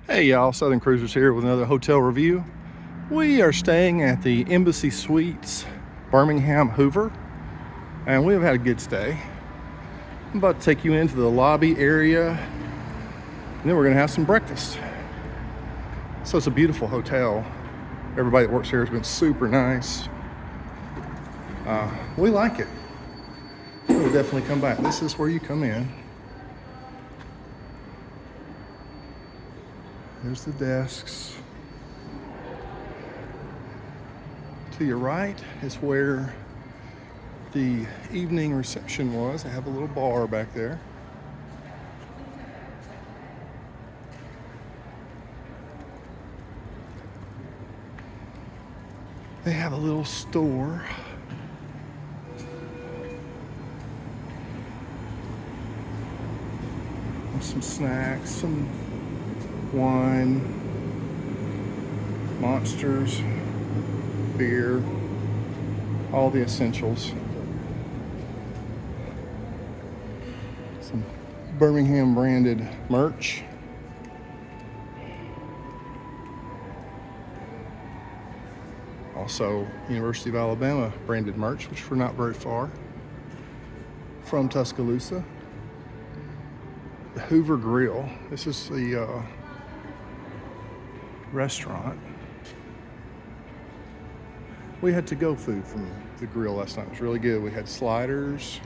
Hey y'all, SouthernCruisers here with another hotel review. We are staying at the Embassy Suites, Birmingham, Hoover, and we have had a good stay. I'm about to take you into the lobby area, and then we're gonna have some breakfast. So it's a beautiful hotel. Everybody that works here has been super nice. We like it. We'll definitely come back. This is where you come in. There's the desks. To your right is where the evening reception was. They have a little bar back there. They have a little store. Some snacks, some wine, monsters, beer, all the essentials. Some Birmingham branded merch. Also, University of Alabama branded merch, which we're not very far from Tuscaloosa. The Hoover Grill. This is the restaurant. We had to-go food from the grill last night. It was really good. We had sliders.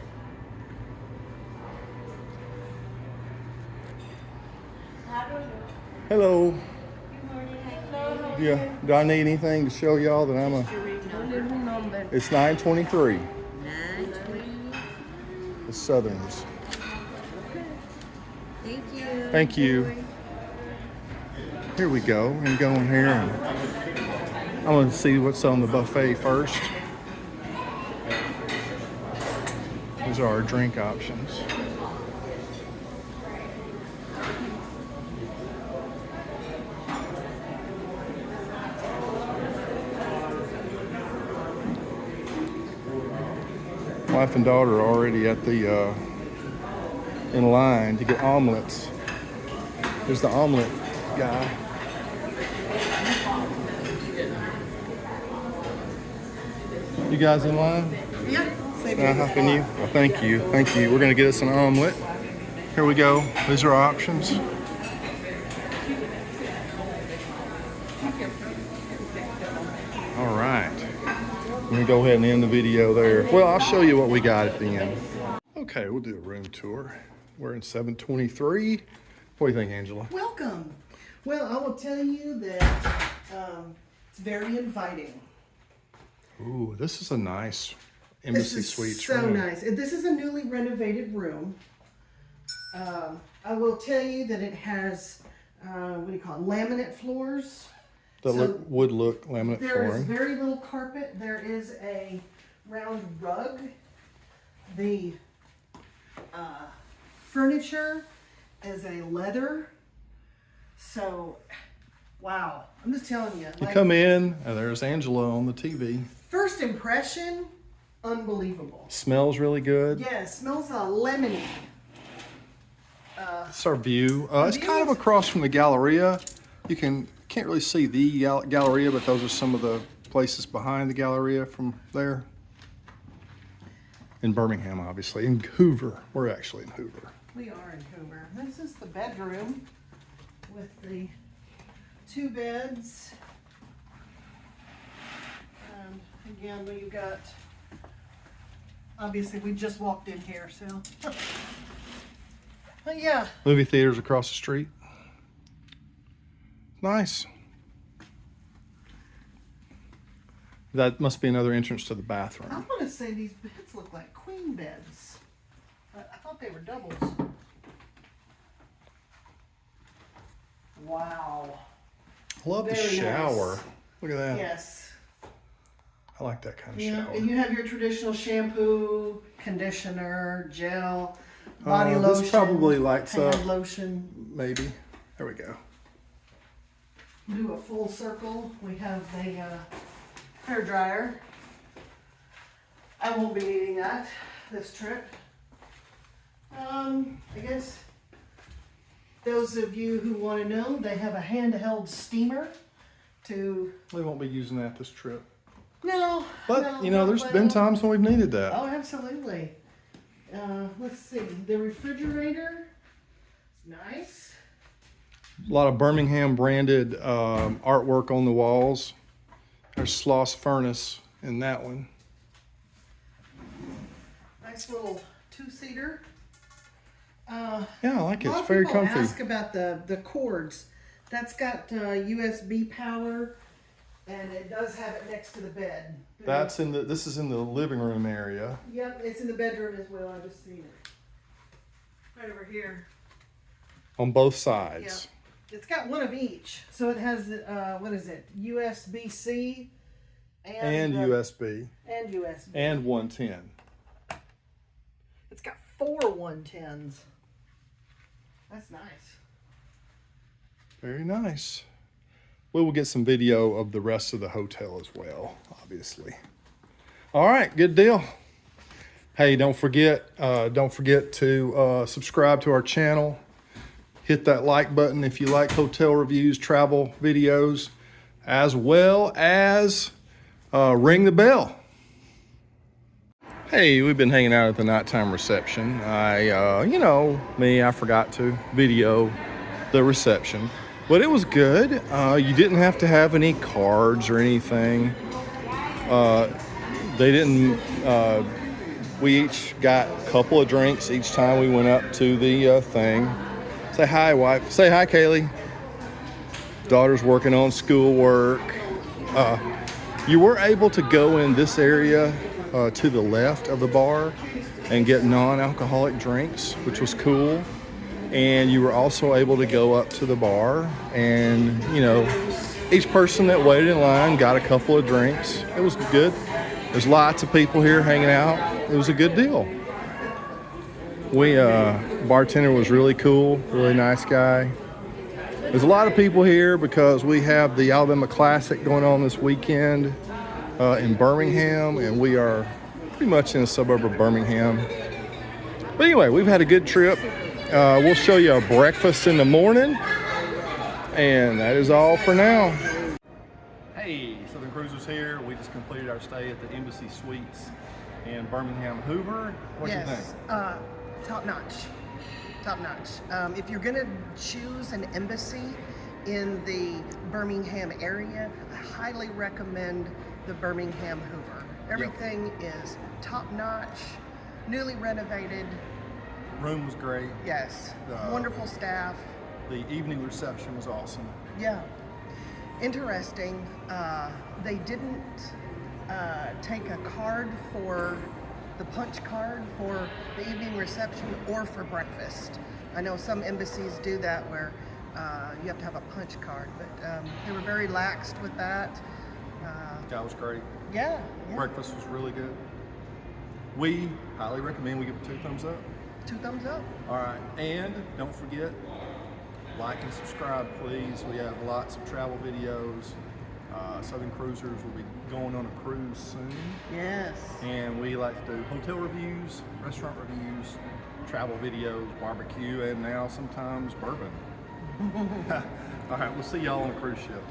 Hello. Good morning. Hello. Yeah. Do I need anything to show y'all that I'm a... It's 923. 923. The Southerns. Thank you. Thank you. Here we go. We're gonna go in here and I'm gonna see what's on the buffet first. These are our drink options. Wife and daughter are already at the in line to get omelets. There's the omelet guy. You guys in line? Yeah. How can you? Oh, thank you. Thank you. We're going to get us an omelet. Here we go. These are our options. All right. Let me go ahead and end the video there. Well, I'll show you what we got at the end. Okay, we'll do a room tour. We're in 723. What do you think, Angela? Welcome. Well, I will tell you that it's very inviting. Ooh, this is a nice Embassy Suites so room. nice. This is a newly renovated room. I will tell you that it has, what do you call it, laminate floors. Wood look laminate There is flooring. very little carpet. There is a round rug. The furniture is a leather. So, wow. I'm just telling you. You come in, and there's Angela on the TV. First impression, unbelievable. Smells really good. Yeah, it smells lemony. It's our view. It's kind of across from the Galleria. You can't really see the Galleria, but those are some of the places behind the Galleria from there. In Birmingham, obviously. In Hoover. We're actually in Hoover. We are in Hoover. This is the bedroom with the 2 beds. And again, we've got, obviously we just walked in here, so. But yeah. Movie theaters across the street. Nice. That must be another entrance to the I bathroom. want to say these beds look like queen beds. But I thought they were doubles. Wow. I love the Very shower. nice. Look at that. Yes. I like that kind of Yeah, shower. and you have your traditional shampoo, conditioner, gel, body lotion. This probably lights hand up. lotion. Maybe. There we go. Do a full circle. We have the hair dryer. I won't be needing that this trip. I guess those of you who want to know, they have a handheld steamer to. We won't be using that this trip. No. But, no, you know, no, there's but- been times when we've needed that. Oh, absolutely. Let's see. The refrigerator is nice. A lot of Birmingham branded artwork on the walls. There's Sloss Furnace in that one. Nice little two-seater. Yeah, I like it. A lot It's of very people comfy. ask about the cords. That's got USB power, and it does have it next to the bed. That's in the. This is in the living room area. Yep, it's in the bedroom as well. I just seen it. Right over here. On both Yep. sides. It's got one of each. So it has, what is it? USB-C And USB. And USB. And 110. It's got 4 110s. That's nice. Very nice. We will get some video of the rest of the hotel as well, obviously. All right, good deal. Hey, don't forget to subscribe to our channel. Hit that like button if you like hotel reviews, travel videos, as well as ring the bell. Hey, we've been hanging out at the nighttime reception. You know me, I forgot to video the reception, but it was good. You didn't have to have any cards or anything. They didn't, we each got a couple of drinks each time we went up to the thing. Say hi, wife. Say hi, Kaylee. Daughter's working on schoolwork. You were able to go in this area to the left of the bar and get non-alcoholic drinks, which was cool. And you were also able to go up to the bar and, you know, each person that waited in line got a couple of drinks. It was good. There's lots of people here hanging out. It was a good deal. Bartender was really cool, really nice guy. There's a lot of people here because we have the Alabama Classic going on this weekend in Birmingham, and we are pretty much in a suburb of Birmingham. But anyway, we've had a good trip. We'll show you a breakfast in the morning, and that is all for now. Hey, Southern Cruisers here. We just completed our stay at the Embassy Suites in Birmingham, Hoover. What do you think? Top notch. Top notch. If you're gonna choose an embassy in the Birmingham area, I highly recommend the Birmingham Hoover. Everything is top notch, newly renovated. Room was great. Yes, wonderful staff. The evening reception was awesome. Yeah, interesting. They didn't take a card for the punch card for the evening reception or for breakfast. I know some embassies do that where you have to have a punch card, but they were very laxed with that. That was great. Yeah. Breakfast was really good. We highly recommend we give it 2 thumbs up. 2 thumbs up. All right, and don't forget, like and subscribe, please. We have lots of travel videos. Southern Cruisers will be going on a cruise soon. Yes. And we like to do hotel reviews, restaurant reviews, travel videos, barbecue, and now sometimes bourbon. All right, we'll see y'all on a cruise ship.